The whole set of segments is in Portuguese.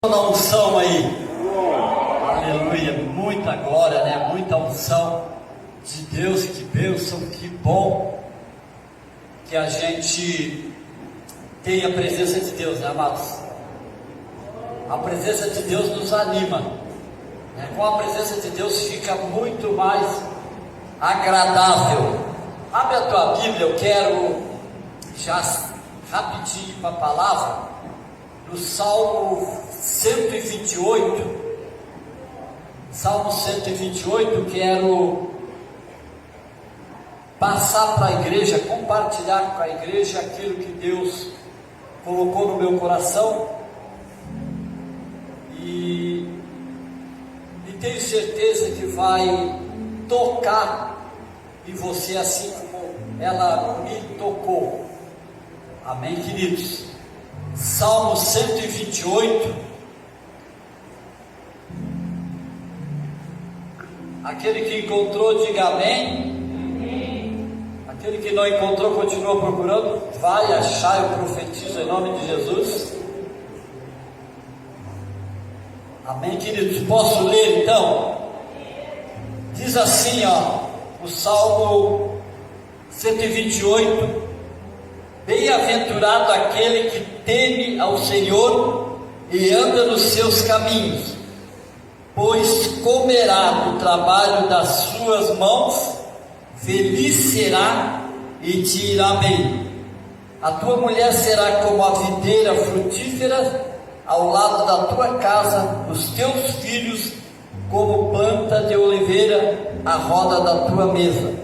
Na unção aí, aleluia, muita glória, né? Muita unção de Deus, que bênção, que bom que a gente tem a presença de Deus, né, amados? A presença de Deus nos anima, né? Com a presença de Deus fica muito mais agradável. Abre a tua Bíblia, eu quero já rapidinho para a palavra, no Salmo 128, Salmo 128, quero passar para a igreja, compartilhar com a igreja aquilo que Deus colocou no meu coração, e tenho certeza que vai tocar em você assim como ela me tocou. Amém, queridos? Salmo 128. Aquele que encontrou, diga amém. Amém. Aquele que não encontrou, continua procurando. Vai achar, eu profetizo em nome de Jesus. Amém, queridos? Posso ler então? Diz assim, o Salmo 128. Bem-aventurado aquele que teme ao Senhor e anda nos seus caminhos, pois comerá do trabalho das suas mãos, feliz será e te irá bem. A tua mulher será como a videira frutífera ao lado da tua casa, os teus filhos como planta de oliveira à roda da tua mesa.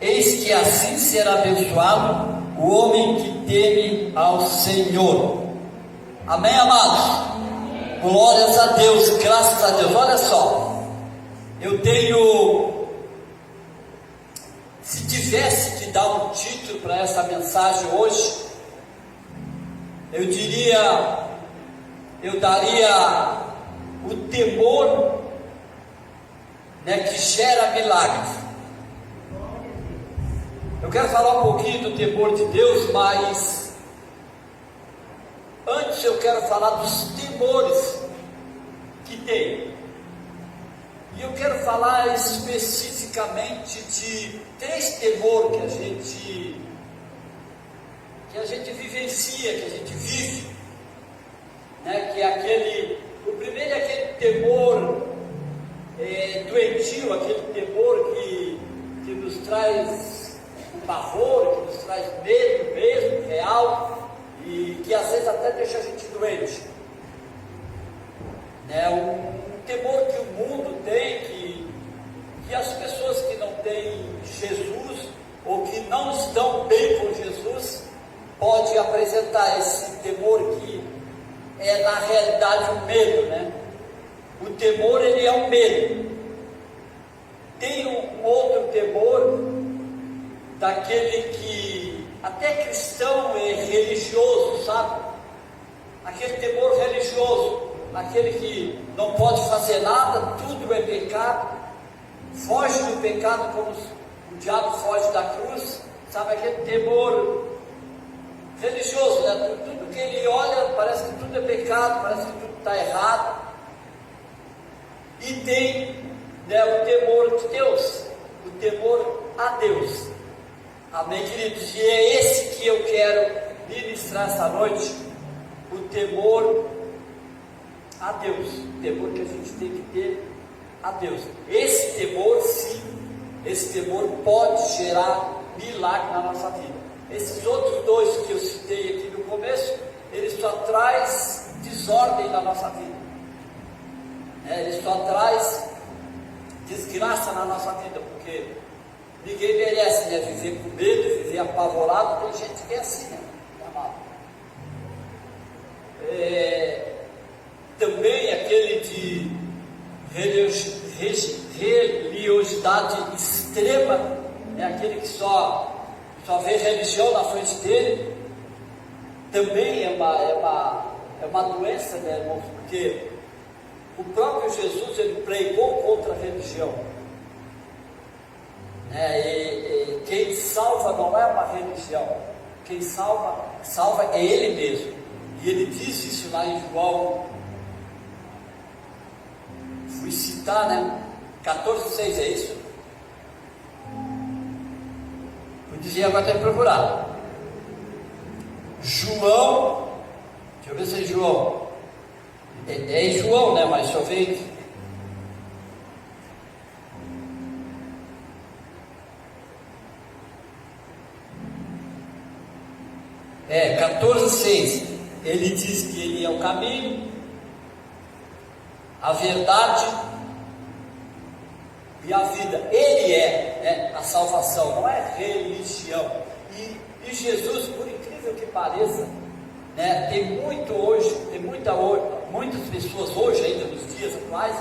Eis que assim será abençoado o homem que teme ao Senhor. Amém, amados? Amém. Glórias a Deus, graças a Deus. Olha só, eu tenho, se tivesse que dar um título para essa mensagem hoje, eu daria o temor, né, que gera milagres. Eu quero falar um pouquinho do temor de Deus, mas antes eu quero falar dos temores que tem. E eu quero falar especificamente de 3 temores que a gente vivencia, que a gente vive, né? Que é o primeiro é aquele temor doentio, aquele temor que nos traz pavor, que nos traz medo mesmo, real, e que às vezes até deixa a gente doente, né? Um temor que o mundo tem, que as pessoas que não têm Jesus, ou que não estão bem com Jesus, pode apresentar esse temor que é na realidade um medo, né? O temor, ele é um medo. Tem um outro temor, daquele que até cristão é religioso, sabe? Aquele temor religioso, aquele que não pode fazer nada, tudo é pecado, foge do pecado como o diabo foge da cruz, sabe? Aquele temor religioso, né? Tudo que ele olha parece que tudo é pecado, parece que tudo está errado. E tem, né, o temor de Deus, o temor a Deus. Amém, queridos? E é esse que eu quero ministrar essa noite, o temor a Deus, o temor que a gente tem que ter a Deus. Esse temor, sim, esse temor pode gerar milagre na nossa vida. Esses outros 2 que eu citei aqui no começo, eles só traz desordem na nossa vida, eles só traz desgraça na nossa vida, porque ninguém merece, né, viver com medo, viver apavorado. Tem gente que é assim, né, amado? Também aquele de religiosidade extrema, é aquele que só vê religião na frente dele. Também é uma doença, né, irmãos? Porque o próprio Jesus, ele pregou contra a religião. E quem salva não é uma religião, quem salva é Ele mesmo. E Ele diz isso lá em João Está, né? 14:6, é isso? Vou dizer, agora tem que procurar. João, deixa eu ver se é João. É João, né? Mas deixa eu ver aqui. É, 14:6. Ele diz que ele é o caminho, a verdade e a vida. Ele é a salvação, não é religião. E Jesus, por incrível que pareça, né, tem muitas pessoas hoje, ainda nos dias atuais,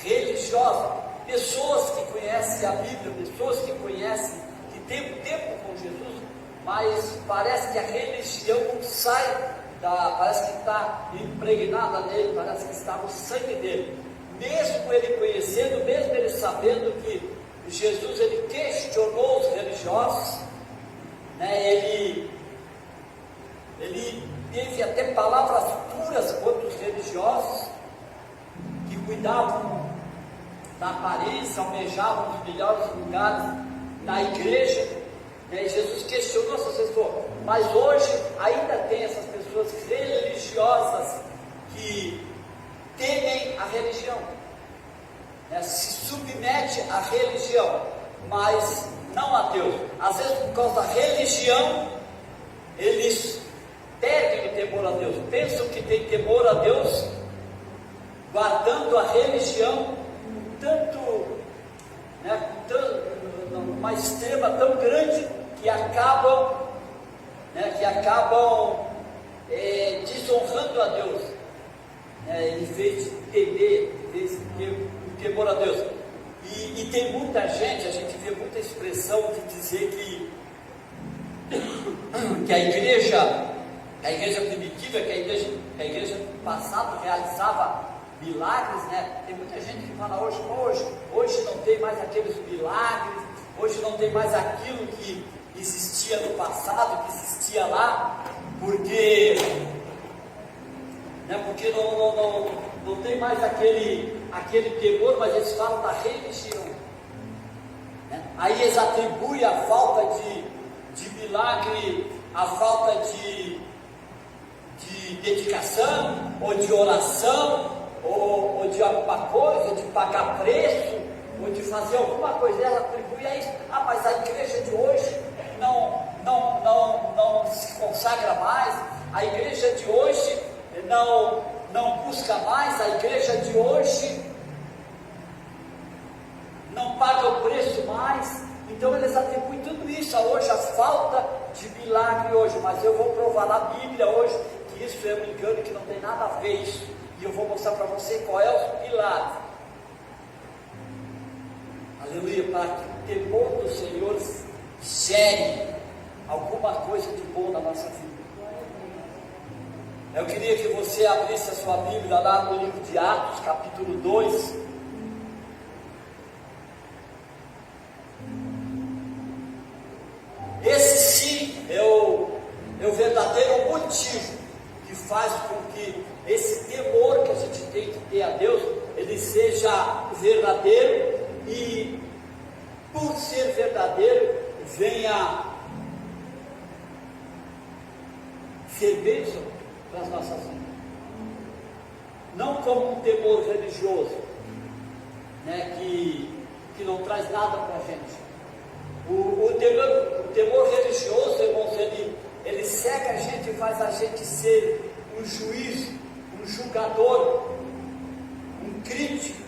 religiosas, pessoas que conhecem a Bíblia, pessoas que conhecem, que têm tempo com Jesus, mas parece que a religião não sai, parece que está impregnada nele, parece que está no sangue dele. Mesmo ele conhecendo, mesmo ele sabendo que Jesus, ele questionou os religiosos, né, ele teve até palavras duras contra os religiosos, que cuidavam da aparência, almejavam os melhores lugares da igreja, né, e Jesus questionou essas pessoas. Mas hoje ainda tem essas pessoas religiosas que temem a religião, né, se submete à religião, mas não a Deus. Às vezes, por causa da religião, eles perdem o temor a Deus, pensam que tem temor a Deus, guardando a religião numa extrema tão grande que acabam desonrando a Deus, né, em vez de temer, em vez de ter o temor a Deus. E tem muita gente, a gente vê muita expressão de dizer que a igreja primitiva, que a igreja do passado realizava milagres, né? Tem muita gente que fala hoje não tem mais aqueles milagres, hoje não tem mais aquilo que existia no passado, que existia lá, porque não tem mais aquele temor, mas eles falam da religião, né? Aí eles atribuem a falta de milagre, a falta de dedicação, ou de oração, ou de alguma coisa, de pagar preço, ou de fazer alguma coisa. Ela atribui a isso. Mas a igreja de hoje não se consagra mais, a igreja de hoje não busca mais, a igreja de hoje não paga o preço mais. Então eles atribuem tudo isso a hoje, a falta de milagre hoje. Mas eu vou provar na Bíblia hoje que isso é um engano, que não tem nada a ver isso. E eu vou mostrar para você qual é o milagre. Aleluia, para que o temor do Senhor gere alguma coisa de bom na nossa vida. Eu queria que você abrisse a sua Bíblia lá no livro de Atos, capítulo 2. Esse sim é o verdadeiro motivo que faz com que esse temor que a gente tem que ter a Deus, ele seja verdadeiro, e por ser verdadeiro, venha ser bênção para as nossas vidas. Não como um temor religioso, né, que não traz nada para a gente. O temor religioso, irmãos, ele cega a gente e faz a gente ser um juiz, um julgador, um crítico.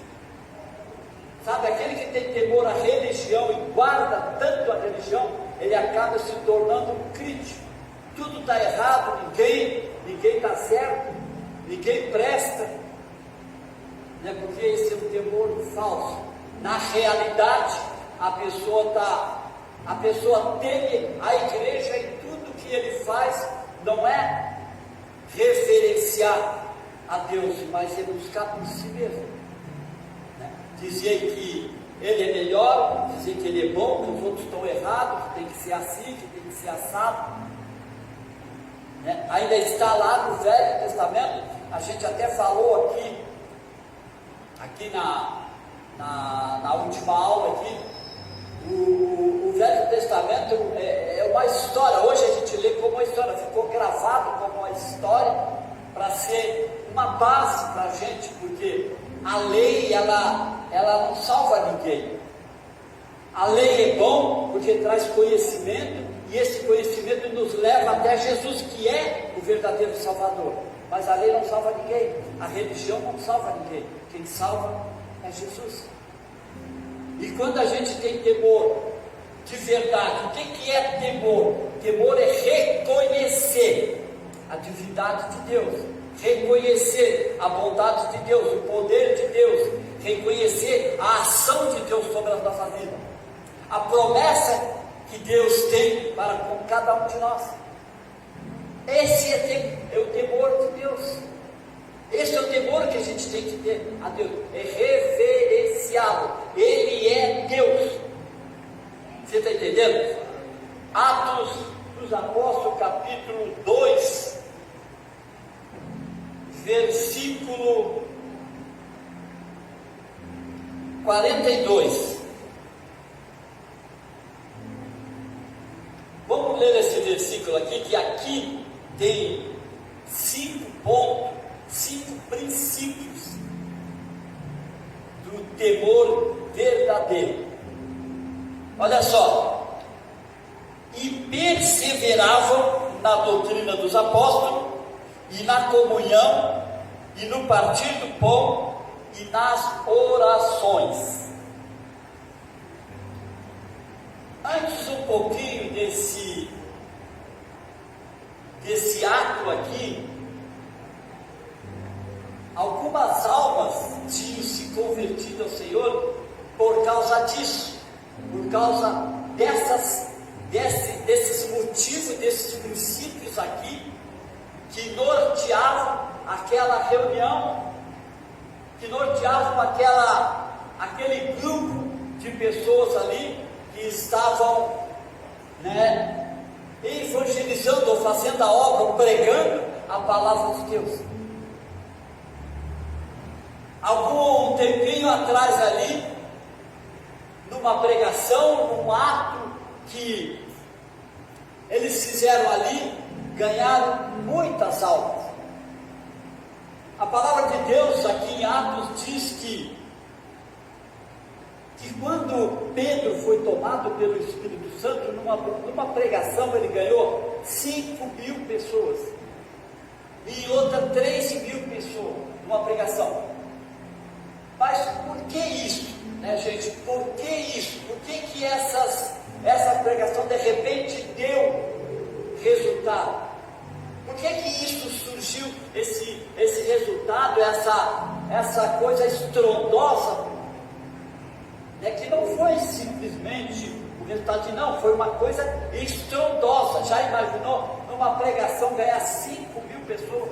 Sabe, aquele que tem temor à religião e guarda tanto a religião, ele acaba se tornando um crítico. Tudo está errado, ninguém está certo, ninguém presta, né? Porque esse é um temor falso. Na realidade, a pessoa teme a igreja, e tudo que ele faz não é referenciar a Deus, mas é buscar por si mesmo, né? Dizer que ele é melhor, dizer que ele é bom, que os outros estão errados, que tem que ser assim, que tem que ser assado, né? Ainda está lá no Velho Testamento. A gente até falou aqui na última aula aqui, o Velho Testamento é uma história. Hoje a gente lê como uma história, ficou gravado como uma história para ser uma base para a gente, porque a lei ela não salva ninguém. A lei é bom porque traz conhecimento, e esse conhecimento nos leva até Jesus, que é o verdadeiro Salvador. Mas a lei não salva ninguém, a religião não salva ninguém. Quem salva é Jesus. E quando a gente tem temor de verdade, o que é temor? Temor é reconhecer a divindade de Deus, reconhecer a bondade de Deus, o poder de Deus, reconhecer a ação de Deus sobre a nossa vida, a promessa que Deus tem para com cada um de nós. Esse é o temor de Deus. Esse é o temor que a gente tem que ter a Deus, é reverenciá-lo. Ele é Deus. Você está entendendo? Atos dos Apóstolos, capítulo 2, versículo 42. Vamos ler esse versículo aqui, que aqui tem 5 pontos, 5 princípios do temor verdadeiro. Olha só: e perseveravam na doutrina dos apóstolos, e na comunhão, e no partir do pão, e nas orações. Antes um pouquinho desse ato aqui, algumas almas tinham se convertido ao Senhor por causa disso, por causa desses motivos, desses princípios aqui, que norteavam aquela reunião, que norteavam aquele grupo de pessoas ali que estavam, evangelizando ou fazendo a obra, ou pregando a palavra de Deus. Algum tempinho atrás ali, numa pregação, num ato que eles fizeram ali, ganharam muitas almas. A palavra de Deus aqui em Atos diz que quando Pedro foi tomado pelo Espírito Santo, numa pregação ele ganhou 5.000 pessoas, e outra 3.000 pessoas, numa pregação. Mas por que isso, gente? Por que isso? Por que essa pregação de repente deu resultado? Por que isso surgiu, esse resultado, essa coisa estrondosa? Que não foi simplesmente o resultado, não, foi uma coisa estrondosa. Já imaginou numa pregação ganhar 5.000 pessoas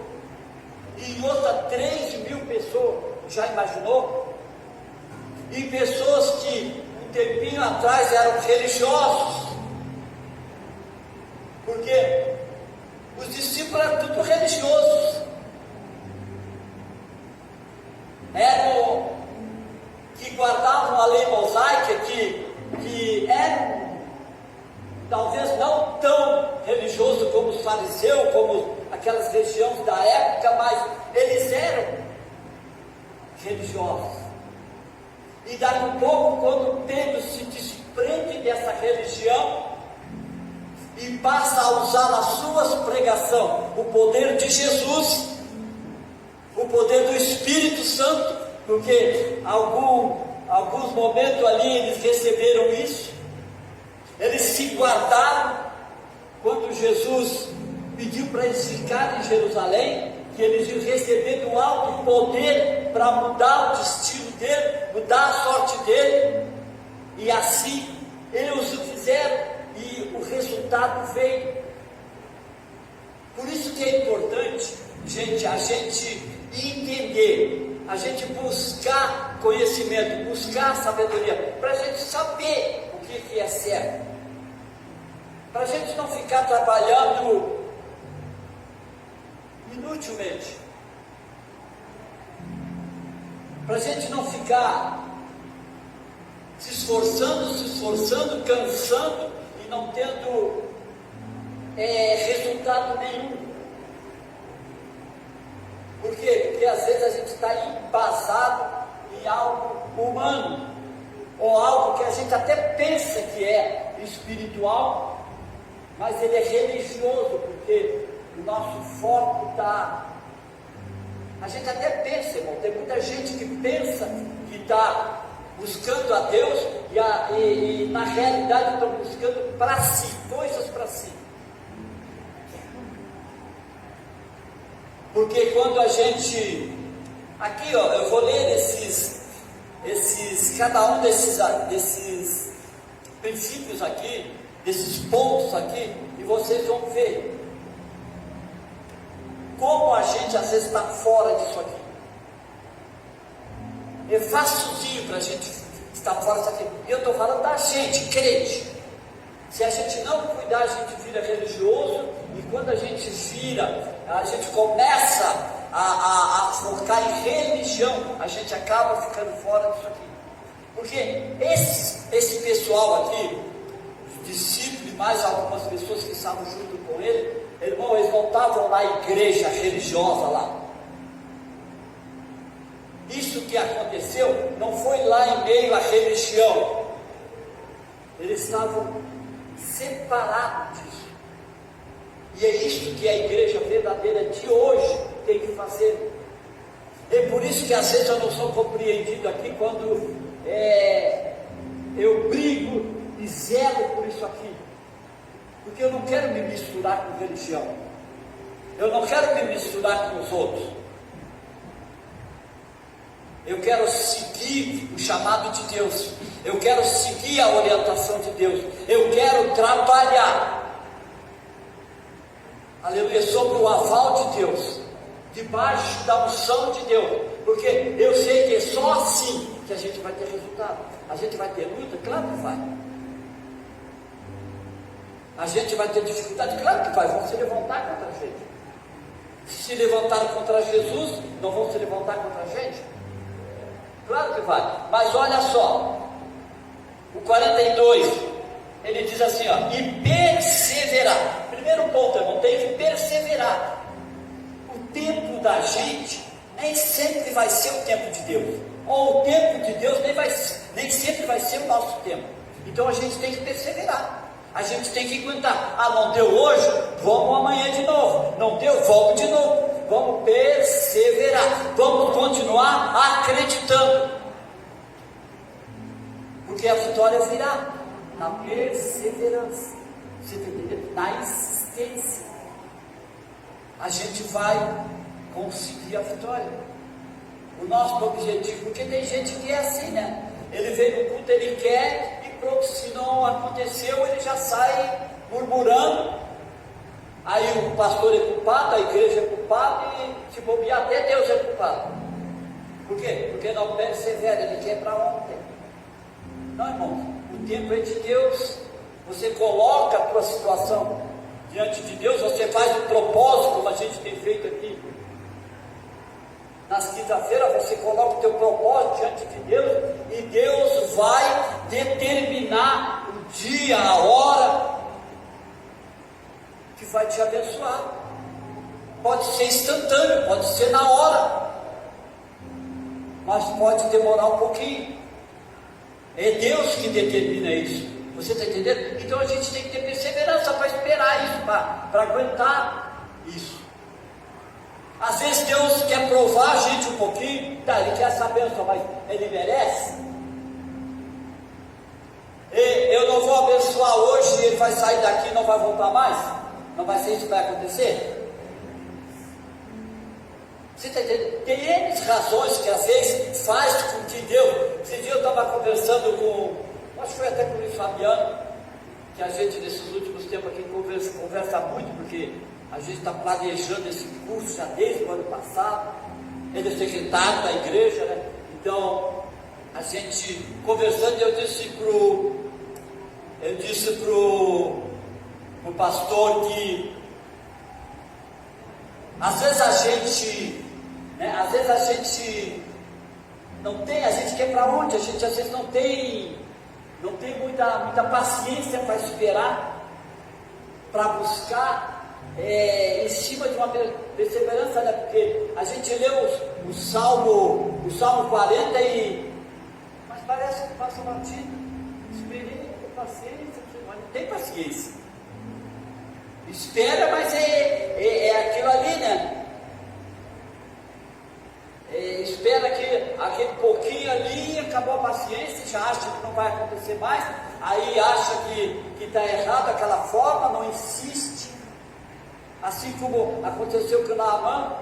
e outra 3.000 pessoas? Já imaginou? E pessoas que um tempinho atrás eram religiosos, porque os discípulos eram tudo religiosos, eram que guardavam a lei mosaica, que eram talvez não tão religiosos como os fariseus, como aquelas regiões da época, mas eles eram religiosos. E daqui a pouco, quando Pedro se desprende dessa religião e passa a usar nas suas pregações o poder de Jesus, o poder do Espírito Santo, porque alguns momentos ali eles receberam isso, eles se guardaram quando Jesus pediu para eles ficarem em Jerusalém, que eles iam receber do alto poder para mudar o destino dele, mudar a sorte dele, e assim eles o fizeram e o resultado veio. Por isso que é importante, gente, a gente entender, a gente buscar conhecimento, buscar sabedoria, para a gente saber o que é certo, para a gente não ficar trabalhando inutilmente, para a gente não ficar se esforçando, cansando e não tendo resultado nenhum. Por quê? Porque às vezes a gente está embasado em algo humano, ou algo que a gente até pensa que é espiritual, mas ele é religioso, porque o nosso foco está... A gente até pensa, irmão, tem muita gente que pensa que está buscando a Deus e na realidade estão buscando para si, coisas para si. Porque quando a gente... Aqui, ó, eu vou ler cada um desses princípios aqui, desses pontos aqui, e vocês vão ver como a gente às vezes está fora disso aqui. É facilzinho para a gente estar fora disso aqui. E eu estou falando da gente, crente. Se a gente não cuidar, a gente vira religioso, e quando a gente vira, a gente começa a focar em religião, a gente acaba ficando fora disso aqui. Porque esse pessoal aqui, os discípulos e mais algumas pessoas que estavam junto com ele, irmão, eles não estavam na igreja religiosa lá. Isso que aconteceu não foi lá em meio à religião. Eles estavam separados disso. E é isso que a igreja verdadeira de hoje tem que fazer. É por isso que às vezes eu não sou compreendido aqui quando eu brigo e zelo por isso aqui. Porque eu não quero me misturar com religião. Eu não quero me misturar com os outros. Eu quero seguir o chamado de Deus. Eu quero seguir a orientação de Deus. Eu quero trabalhar, aleluia, sobre o aval de Deus, debaixo da unção de Deus. Porque eu sei que é só assim que a gente vai ter resultado. A gente vai ter luta? Claro que vai. A gente vai ter dificuldade? Claro que vai. Vão se levantar contra a gente. Se levantaram contra Jesus, não vão se levantar contra a gente? Claro que vai. Mas olha só, o 42, ele diz assim, ó, e perseverar. Primeiro ponto, irmão, tem que perseverar. O tempo da gente nem sempre vai ser o tempo de Deus, ou o tempo de Deus nem sempre vai ser o nosso tempo. Então a gente tem que perseverar. A gente tem que aguentar. Ah, não deu hoje? Vamos amanhã de novo. Não deu? Vamos de novo. Vamos perseverar. Vamos continuar acreditando. Porque a vitória virá na perseverança. Você está entendendo? Na insistência. A gente vai conseguir a vitória. O nosso objetivo, porque tem gente que é assim, né? Ele vem no culto, ele quer, e pronto, se não aconteceu, ele já sai murmurando. Aí o pastor é culpado, a igreja é culpada, e se bobear, até Deus é culpado. Por quê? Porque não persevera, ele quer para ontem. Não, irmão, o tempo é de Deus. Você coloca a tua situação diante de Deus, você faz um propósito, como a gente tem feito aqui. Nas quinta-feiras você coloca o teu propósito diante de Deus, e Deus vai determinar o dia, a hora que vai te abençoar. Pode ser instantâneo, pode ser na hora, mas pode demorar um pouquinho. É Deus que determina isso. Você está entendendo? Então a gente tem que ter perseverança para esperar isso, para aguentar isso. Às vezes Deus quer provar a gente um pouquinho, tá, Ele quer essa bênção, mas Ele merece. Eu não vou abençoar hoje, ele vai sair daqui e não vai voltar mais? Não vai ser isso que vai acontecer? Você está entendendo? Tem N razões que às vezes faz com que Deus... Esse dia eu estava conversando com, acho que foi até com o Luiz Fabiano, que a gente nesses últimos tempos aqui conversa muito, porque a gente está planejando esse curso já desde o ano passado. Ele é secretário da igreja, né? Então, a gente conversando, eu disse pro pastor que às vezes a gente não tem, a gente quer para onde? A gente às vezes não tem não tem muita paciência para esperar, para buscar em cima de uma perseverança, né? Porque a gente lê o Salmo 40 mas parece que passa batido. Esperei, com paciência, mas não tem paciência. Espera, mas é aquilo ali, né? Espera aquele pouquinho ali, acabou a paciência, já acha que não vai acontecer mais, aí acha que está errado aquela forma, não insiste, assim como aconteceu com Naamã,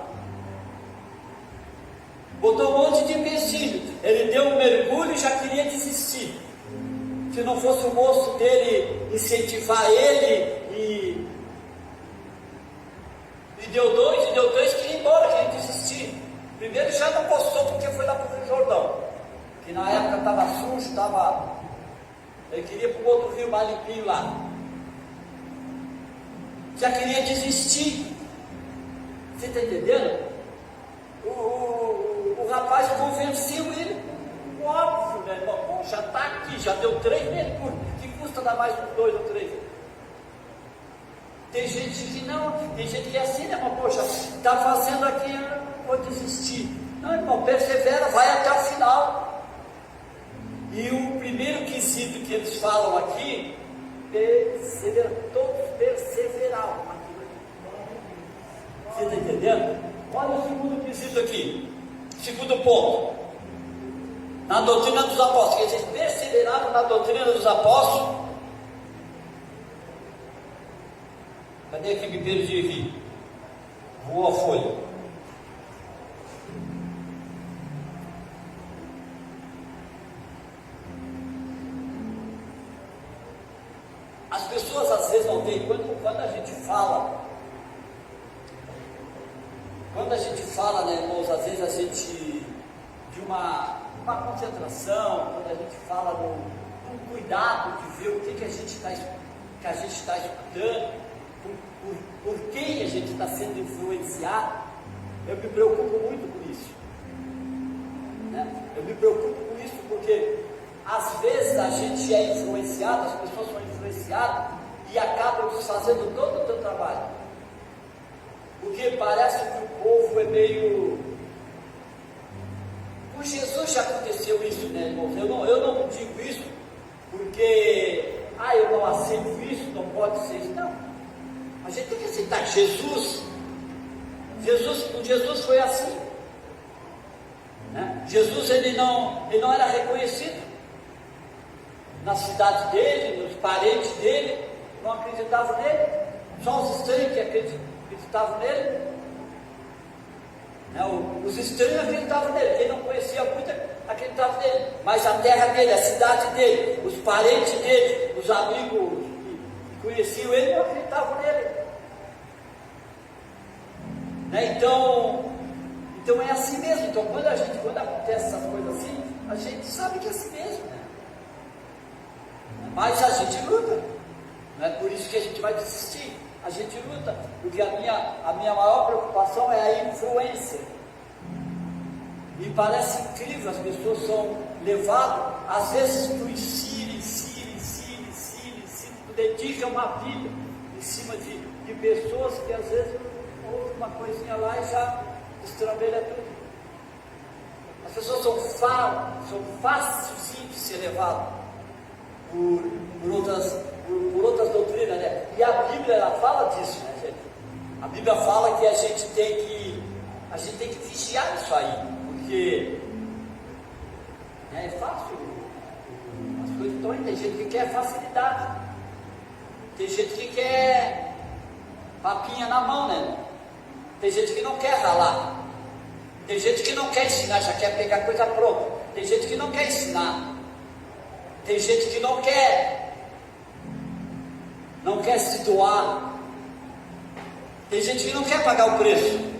botou um monte de empecilho, ele deu um mergulho e já queria desistir, se não fosse o moço dele incentivar ele, e deu dois, queria ir embora, queria desistir. Primeiro já não gostou porque foi lá para o Rio Jordão, que na época estava sujo, ele queria para o outro rio mais limpinho lá. Já queria desistir. Você está entendendo? O rapaz convenceu ele, óbvio, né? Bom, já está aqui, já deu 3 mergulhos, que custa dar mais uns 2 ou 3? Tem gente que não, tem gente que é assim, né? Mas poxa, está fazendo aqui, vou desistir. Não, irmão, persevera, vai até o final. E o primeiro quesito que eles falam aqui, todos perseveraram. Você está entendendo? Olha o segundo quesito aqui, segundo ponto. Na doutrina dos apóstolos, eles perseveraram na doutrina dos apóstolos. Cadê que me perdi aqui? Voa a folha. As pessoas às vezes não têm, quando a gente fala, né, irmãos, às vezes a gente, de uma concentração, quando a gente fala do cuidado de ver o que a gente está escutando, por quem a gente está sendo influenciado, eu me preocupo muito com isso, né? Eu me preocupo com isso porque às vezes a gente é influenciado, as pessoas são influenciadas e acabam desfazendo todo o teu trabalho, porque parece que o povo é meio... Com Jesus já aconteceu isso, né, irmãos? Eu não digo isso porque eu não aceito isso, não pode ser isso, não. A gente tem que aceitar Jesus. Com Jesus foi assim, né? Jesus ele não era reconhecido na cidade dele, nos parentes dele não acreditavam nele, só os estranhos que acreditavam nele, né? Os estranhos acreditavam nele, quem não conhecia muito acreditava nele, mas a terra dele, a cidade dele, os parentes dele, os amigos que conheciam ele não acreditavam nele, né? Então é assim mesmo. Então quando acontece essas coisas assim, a gente sabe que é assim mesmo, né? Mas a gente luta, não é por isso que a gente vai desistir, a gente luta, porque a minha maior preocupação é a influência. E parece incrível, as pessoas são levadas, às vezes tu ensina, tu dedica uma vida em cima de pessoas que às vezes ouvem uma coisinha lá e já destrambelha tudo. As pessoas são fáceis de ser levadas por outras doutrinas, né? E a Bíblia ela fala disso, né, gente? A Bíblia fala que a gente tem que vigiar isso aí, porque é fácil, as coisas estão aí. Tem gente que quer facilidade, tem gente que quer papinha na mão, né? Tem gente que não quer ralar, tem gente que não quer ensinar, já quer pegar coisa pronta, tem gente que não quer ensinar, tem gente que não quer se doar, tem gente que não quer pagar o preço.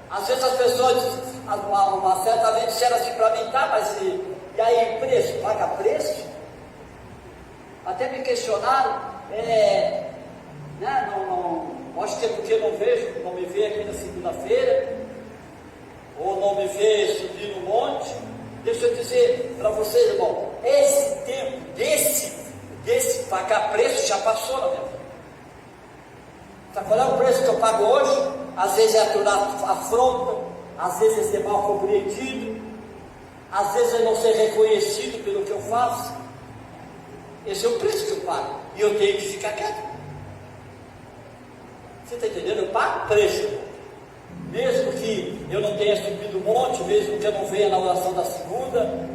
Às vezes as pessoas, uma certa vez disseram assim para mim, tá, mas e aí preço? Paga preço? Até me questionaram, né, acho que é porque não me vê aqui na segunda-feira, ou não me vê subir no monte. Deixa eu dizer para vocês, irmão, esse tempo desse pagar preço já passou na minha vida. Sabe qual é o preço que eu pago hoje? Às vezes é aturar afronta, às vezes é ser mal compreendido, às vezes é não ser reconhecido pelo que eu faço. Esse é o preço que eu pago, e eu tenho que ficar quieto. Você está entendendo? Eu pago preço, mesmo que eu não tenha subido um monte, mesmo que eu não venha na oração da segunda.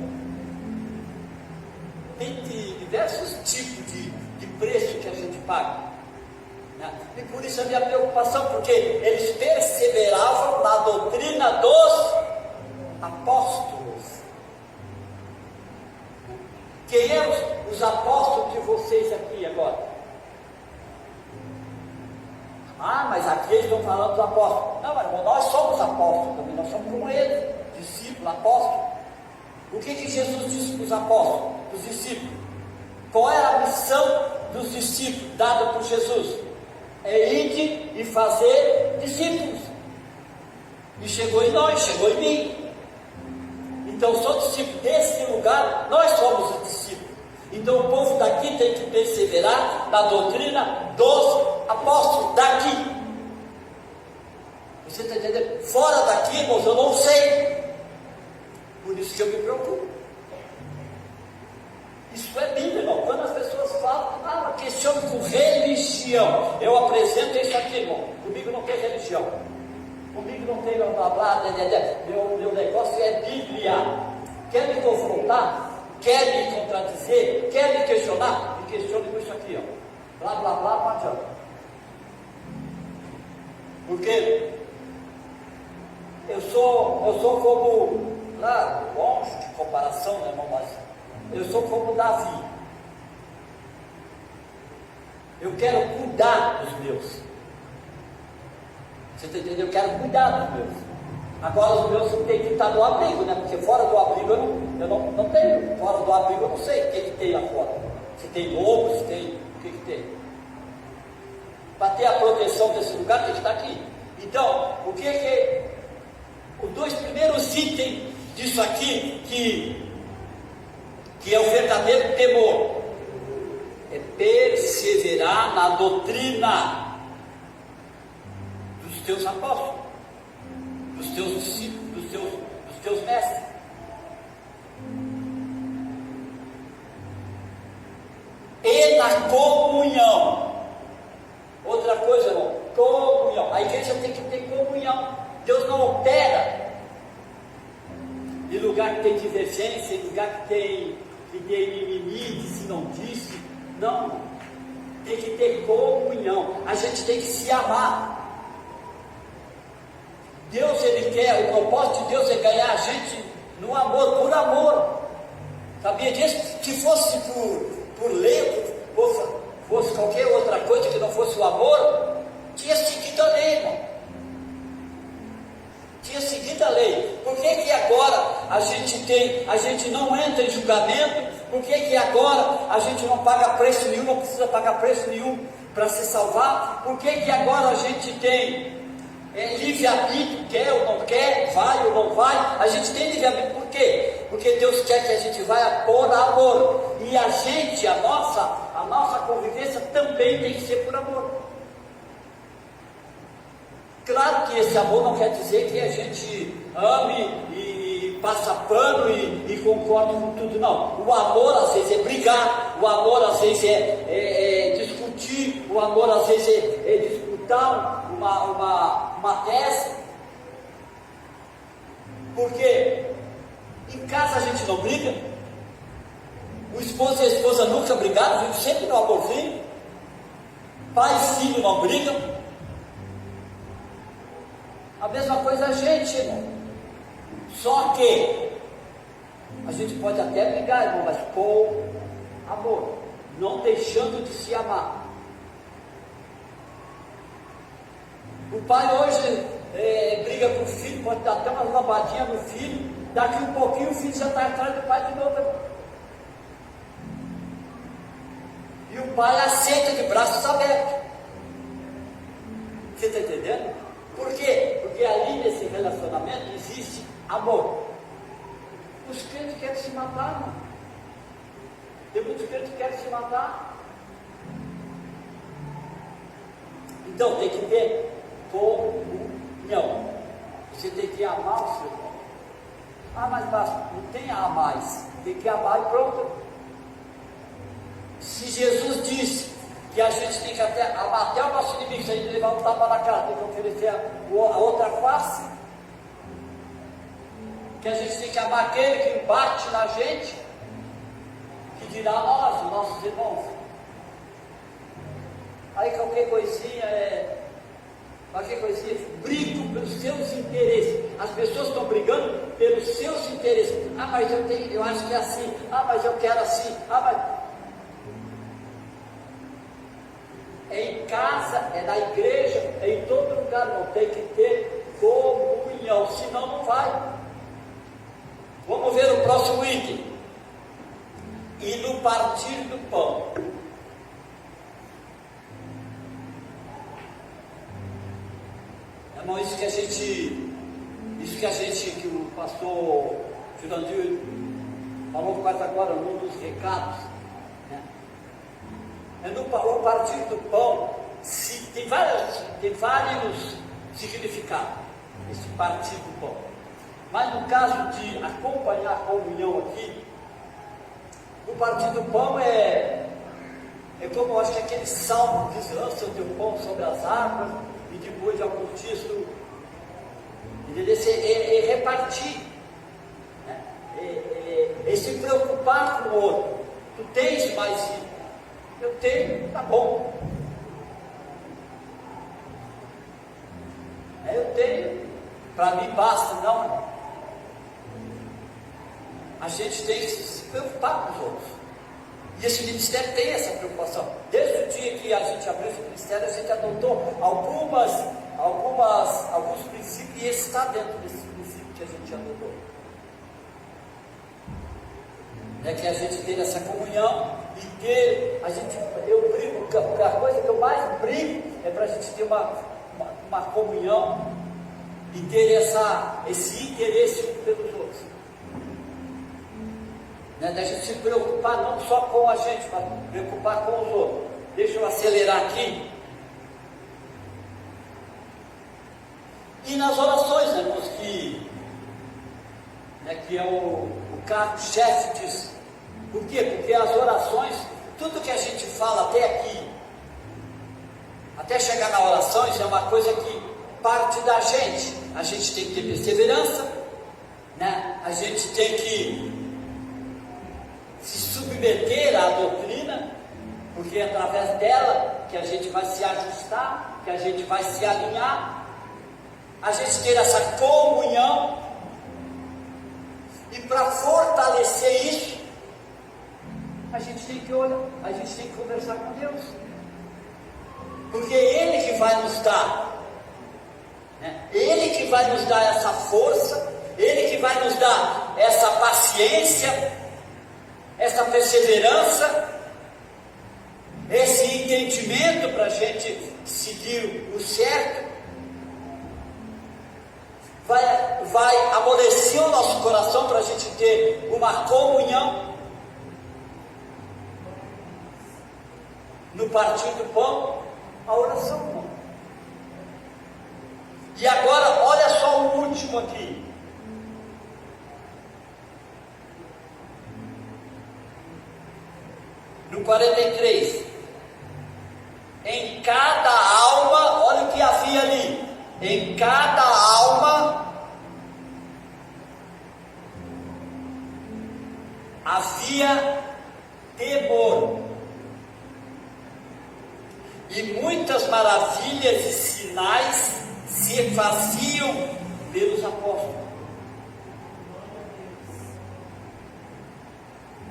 Tem diversos tipos de preço que a gente paga, né? E por isso a minha preocupação, porque eles perseveravam na doutrina dos apóstolos. Quem é os apóstolos de vocês aqui agora? Ah, mas aqui eles estão falando dos apóstolos. Não, mas nós somos apóstolos também, nós somos como eles, discípulos, apóstolos. O que Jesus disse para os apóstolos, para os discípulos? Qual era a missão dos discípulos dada por Jesus? É ir e fazer discípulos. E chegou em nós, chegou em mim. Então, sou discípulo desse lugar, nós somos os discípulos. Então, o povo daqui tem que perseverar na doutrina dos apóstolos daqui. Você está entendendo? Fora daqui, irmãos, eu não sei. Por isso que eu me preocupo. Isso é Bíblia, irmão. Quando as pessoas falam, questione com religião, eu apresento isso aqui, irmão. Comigo não tem religião. Comigo não tem blá blá blá. Meu negócio é Bíblia. Quer me confrontar? Quer me contradizer? Quer me questionar? Me questione com isso aqui, ó. Blá blá blá, não adianta. Porque eu sou como, lá, longe de comparação, né, irmão, mas eu sou como Davi. Eu quero cuidar dos meus. Você está entendendo? Eu quero cuidar dos meus. Agora os meus têm que estar no abrigo, né? Porque fora do abrigo eu não tenho. Fora do abrigo eu não sei o que tem lá fora. Se tem lobo, se tem. O que tem? Para ter a proteção desse lugar tem que estar aqui. Então, o que é os dois primeiros itens disso aqui que é o verdadeiro temor? É perseverar na doutrina dos teus apóstolos, dos teus discípulos, dos teus mestres. E na comunhão. Outra coisa, irmão, comunhão. A igreja tem que ter comunhão. Deus não opera em lugar que tem divergência, em lugar que tem mimimi, disse não disse. Não, tem que ter comunhão. A gente tem que se amar. Deus, Ele quer, o propósito de Deus é ganhar a gente no amor, por amor. Sabia disso? Se fosse por lei, fosse qualquer outra coisa que não fosse o amor, tinha seguido a lei, irmão. Tinha seguido a lei. Por que agora a gente não entra em julgamento? Por que agora a gente não paga preço nenhum, não precisa pagar preço nenhum para se salvar? Por que agora a gente tem livre-arbítrio, quer ou não quer, vai ou não vai? A gente tem livre-arbítrio, por quê? Porque Deus quer que a gente vá por amor. E a gente, a nossa convivência também tem que ser por amor. Claro que esse amor não quer dizer que a gente ame e passa pano e concorde com tudo, não. O amor às vezes é brigar, o amor às vezes é discutir, o amor às vezes é disputar uma tese. Porque em casa a gente não briga, o esposo e a esposa nunca brigaram, vivem sempre no amorzinho, pai e filho não brigam. A mesma coisa a gente, irmão. Só que a gente pode até brigar, irmão, mas com amor, não deixando de se amar. O pai hoje briga com o filho, pode dar até uma lambadinha no filho, daqui um pouquinho o filho já está atrás do pai de novo, irmão. E o pai aceita de braços abertos. Você está entendendo? Por quê? Porque ali nesse relacionamento existe amor. Os crentes querem se matar, irmão. Tem muitos crentes que querem se matar. Então tem que ter comunhão. Você tem que amar o seu irmão. Mas não tem a mais. Tem que amar e pronto. Se Jesus disse que a gente tem que amar até o nosso inimigo, se a gente levar um tapa na cara, tem que oferecer a outra face, que a gente tem que amar aquele que bate na gente, que dirá nós, os nossos irmãos. Aí qualquer coisinha brigam pelos seus interesses. As pessoas estão brigando pelos seus interesses. Mas eu acho que é assim. Mas eu quero assim. É em casa, é na igreja, é em todo lugar. Não tem que ter comunhão, senão não vai. Vamos ver o próximo item. E no partir do pão. Irmão, isso que o pastor Jurandir falou quase agora, num dos recados, né? No partir do pão, tem vários significados, esse partir do pão. Mas no caso de acompanhar a comunhão aqui, no partir do pão é como eu acho que aquele salmo diz: lança o teu pão sobre as águas, e depois de alguns dias é repartir, né? É se preocupar com o outro. Tu tens, mas eu tenho, tá bom. Eu tenho, para mim basta. Não, a gente tem que se preocupar com os outros. E esse ministério tem essa preocupação. Desde o dia que a gente abriu esse ministério, a gente adotou alguns princípios, e esse está dentro desses princípios que a gente adotou. É que a gente ter essa comunhão e ter, eu brigo, a coisa que eu mais brigo é para a gente ter uma comunhão e ter esse interesse pelos outros. Da gente se preocupar não só com a gente, mas preocupar com os outros. Deixa eu acelerar aqui. E nas orações, irmãos, que é o carro-chefe disso. Por quê? Porque as orações, tudo que a gente fala até aqui, até chegar na oração, isso é uma coisa que parte da gente. A gente tem que ter perseverança, né? A gente tem que se submeter à doutrina, porque é através dela que a gente vai se ajustar, que a gente vai se alinhar, a gente ter essa comunhão. E para fortalecer isso, a gente tem que orar, a gente tem que conversar com Deus, porque é Ele que vai nos dar, né? Ele que vai nos dar essa força, Ele que vai nos dar essa paciência, essa perseverança, esse entendimento para a gente seguir o certo. Vai amolecer o nosso coração para a gente ter uma comunhão. No partir do pão, a oração. E agora, olha só o último aqui. No 43, em cada alma, olha o que havia ali, em cada alma havia temor, e muitas maravilhas e sinais se faziam pelos apóstolos.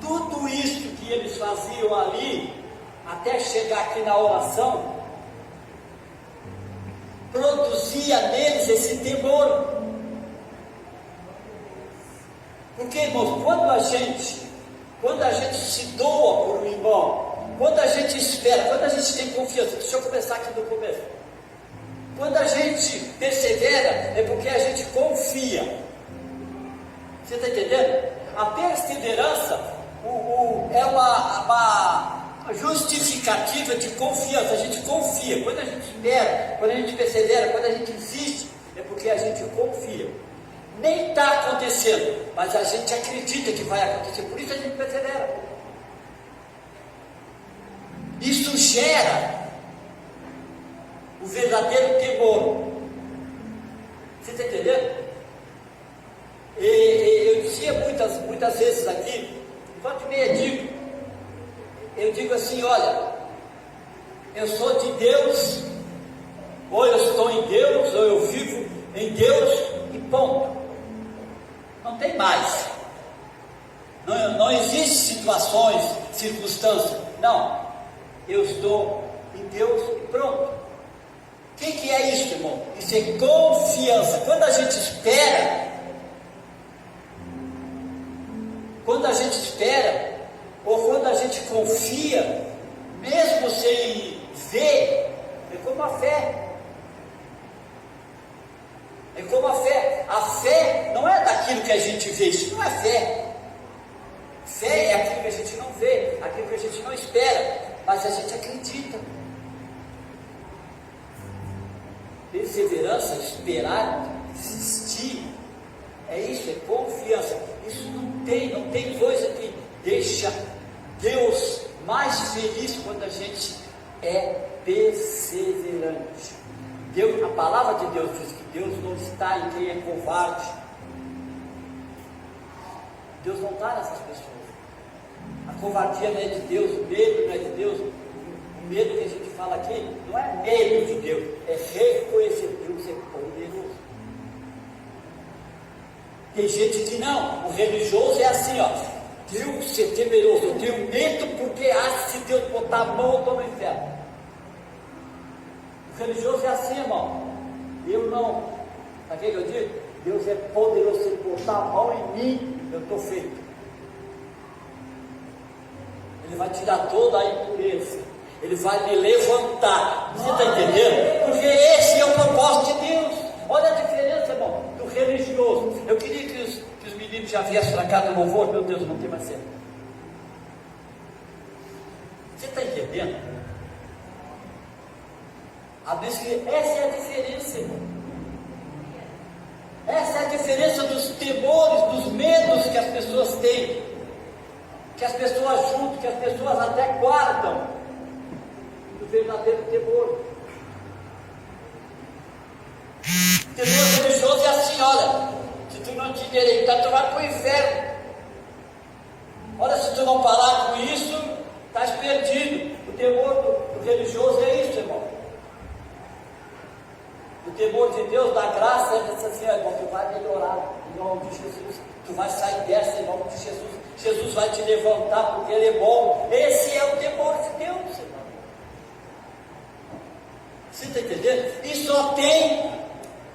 Tudo isso que eles faziam ali, até chegar aqui na oração, produzia neles esse temor. Porque, irmãos, quando a gente se doa por um irmão, quando a gente espera, quando a gente tem confiança, deixa eu começar aqui do começo. Quando a gente persevera, é porque a gente confia. Você está entendendo? A perseverança é uma justificativa de confiança. A gente confia. Quando a gente espera, quando a gente persevera, quando a gente insiste, é porque a gente confia. Nem está acontecendo, mas a gente acredita que vai acontecer, por isso a gente persevera. Isso gera o verdadeiro temor. Você está entendendo? Eu dizia muitas vezes aqui, enquanto meia eu digo assim: olha, eu sou de Deus, ou eu estou em Deus, ou eu vivo em Deus, e ponto. Não tem mais. Não existe situações, circunstâncias. Não. Eu estou em Deus e pronto. O que é isso, irmão? Isso é confiança. Quando a gente espera, ou quando a gente confia, mesmo sem ver, é como a fé. É como a fé. A fé não é daquilo que a gente vê, isso não é fé. Fé é aquilo que a gente não vê, aquilo que a gente não espera, mas a gente acredita. Perseverança, esperar, insistir, é isso, é confiança. Isso não tem coisa que deixa Deus mais feliz quando a gente é perseverante. A palavra de Deus diz que Deus não está em quem é covarde. Deus não está nessas pessoas. A covardia não é de Deus, o medo não é de Deus. O medo que a gente fala aqui não é medo de Deus, é reconhecer Deus é poderoso. Tem gente que não, o religioso é assim, ó: Deus é temeroso, eu tenho medo porque se Deus botar a mão eu estou no inferno. O religioso é assim, irmão. Eu não. Sabe o que eu digo? Deus é poderoso, se ele botar a mão em mim, eu estou feito. Ele vai tirar toda a impureza, ele vai me levantar. Você está entendendo? Porque esse é o propósito de Deus. Olha a diferença, irmão, do religioso. Eu queria que os meninos já viessem para cá do louvor. Meu Deus, não tem mais certo. Você está entendendo? Essa é a diferença, irmão. Essa é a diferença dos temores, dos medos que as pessoas têm, que as pessoas juntam, que as pessoas até guardam, do verdadeiro temor. O temor religioso é assim: olha, se tu não te endireitar, tu vai para o inferno. Olha, se tu não parar com isso, estás perdido. O temor do religioso é isso, irmão. O temor de Deus, da graça, ele diz assim: irmão, tu vai melhorar em nome de Jesus, tu vai sair dessa em nome de Jesus, Jesus vai te levantar porque Ele é bom. Esse é o temor de Deus, irmão. Você está entendendo? E só tem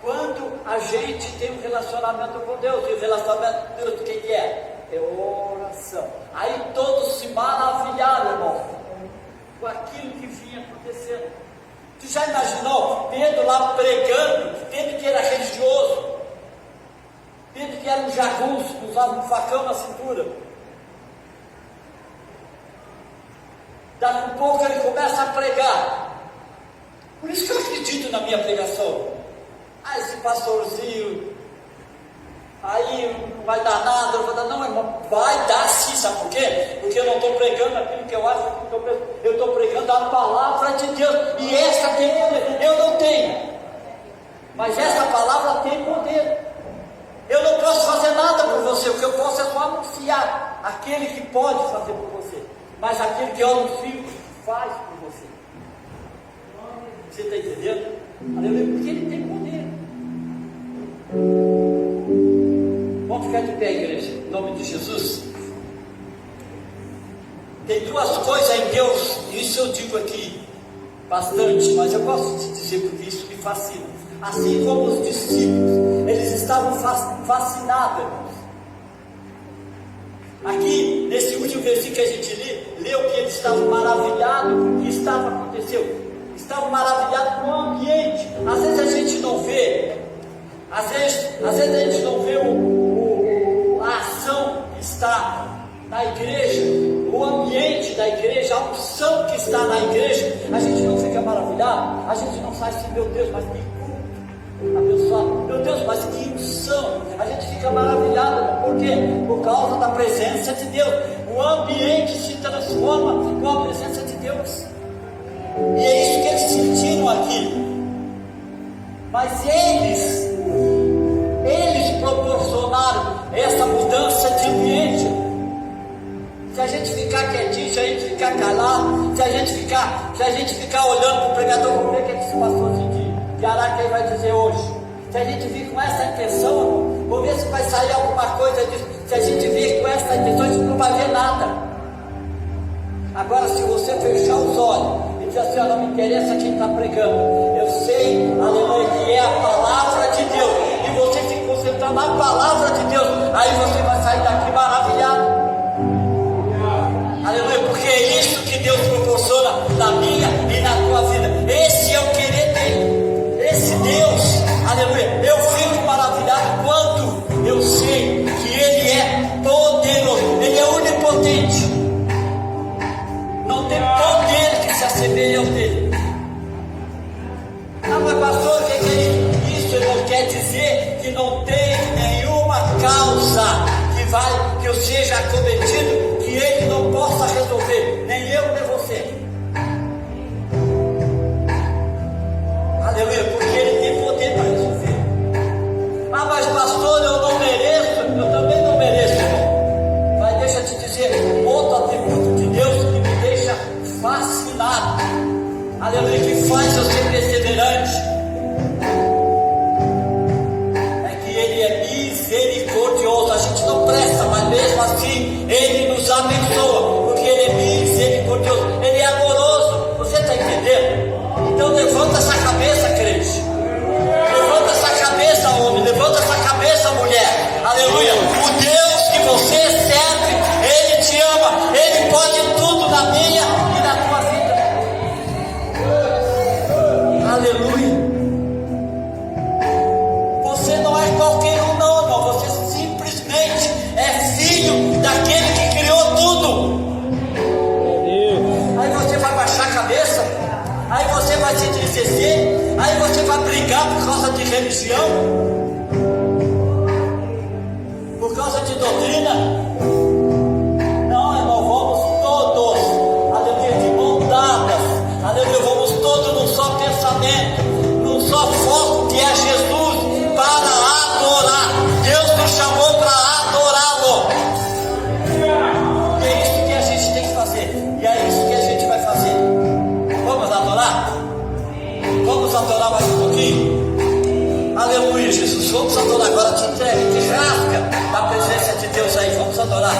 quando a gente tem um relacionamento com Deus. E o relacionamento com Deus, o que é? É oração. Aí todos se maravilharam, irmão, com aquilo que vinha acontecendo. Tu já imaginou Pedro lá pregando? Pedro que era religioso, Pedro que era um jagunço, que usava um facão na cintura. Daqui a pouco ele começa a pregar. Por isso que eu acredito na minha pregação. Esse pastorzinho aí não vai dar nada. Eu vou dar, não, irmão, vai dar sim. Sabe por quê? Porque eu não estou pregando aquilo que eu acho que eu estou pregando a palavra de Deus, e essa tem poder. Eu não tenho, mas essa palavra tem poder. Eu não posso fazer nada por você, o que eu posso é só anunciar aquele que pode fazer por você, mas aquele que eu anuncio faz por você. Você está entendendo? Aleluia, porque ele tem poder. Vamos ficar de pé, igreja, em nome de Jesus. Tem duas coisas em Deus, isso eu digo aqui bastante, mas eu gosto de dizer porque isso me fascina. Assim como os discípulos, eles estavam fascinados, irmãos. Aqui, nesse último versículo que a gente leu que eles estavam maravilhados com o que estava acontecendo. Estavam maravilhados com o ambiente. Às vezes a gente não vê, às vezes a gente não vê a ação que está na igreja, está na igreja, a gente não fica maravilhado, a gente não sai assim, meu Deus, mas que culto abençoado, meu Deus, mas que unção, a gente fica maravilhado, por quê? Por causa da presença de Deus, o ambiente se transforma com a presença de Deus, e é isso que eles sentiram aqui, mas eles proporcionaram essa mudança de ambiente. Se a gente ficar quietinho, se a gente ficar calado, se a gente ficar olhando para o pregador, vamos ver o que esse pastor de Araque vai dizer hoje. Se a gente vir com essa intenção, vamos ver se vai sair alguma coisa disso. Se a gente vir com essa intenção, a gente não vai ver nada. Agora, se você fechar os olhos e dizer assim, não me interessa quem está pregando, eu sei, aleluia, que é a palavra de Deus, e você se concentrar na palavra de Deus, aí você vai sair daqui maravilhado. Aleluia, porque é isso que Deus proporciona na minha e na tua vida. Esse é o querer dele. Esse Deus, aleluia, eu fico maravilhado quando eu sei que Ele é poderoso, Ele é onipotente. Não tem poder que se assemelhe ao dele. Ah, mas pastor, o que é isso? Isso não quer dizer que não tem nenhuma causa que eu seja acometido, que Ele não possa resolver, nem eu nem você. Aleluia, porque Ele tem poder para resolver. Ah, mas pastor, eu não mereço, eu também não mereço, irmão. Mas deixa eu te dizer, outro atributo de Deus que me deixa fascinado, aleluia, que faz eu ser perseverante, é que Ele é misericordioso. A gente não presta, mas mesmo assim Ele nos abençoa, porque Ele é misericordioso, Ele é amoroso. Você está entendendo? Então levanta essa cabeça, crente, levanta essa cabeça, homem, levanta essa cabeça, mulher, aleluia. O Deus que você serve, Ele te ama, Ele pode tudo na minha e na tua vida. Aleluia. Você não é qualquer um, não, irmão. Você simplesmente é filho daquele que criou tudo. Aí você vai baixar a cabeça, aí você vai se entristecer, aí você vai brigar por causa de religião, por causa de doutrina. Não, irmão, vamos todos, aleluia, de mão dadas, aleluia, vamos todos num só pensamento, num só foco, que é Jesus, para adorar. Deus nos chamou para adorá-lo. E é isso que a gente tem que fazer, e é isso que a gente vai fazer. Vamos adorar? Vamos adorar mais um pouquinho? Aleluia, Jesus, vamos adorar agora. Te entregue, te rasga da presença de Deus aí, vamos adorar.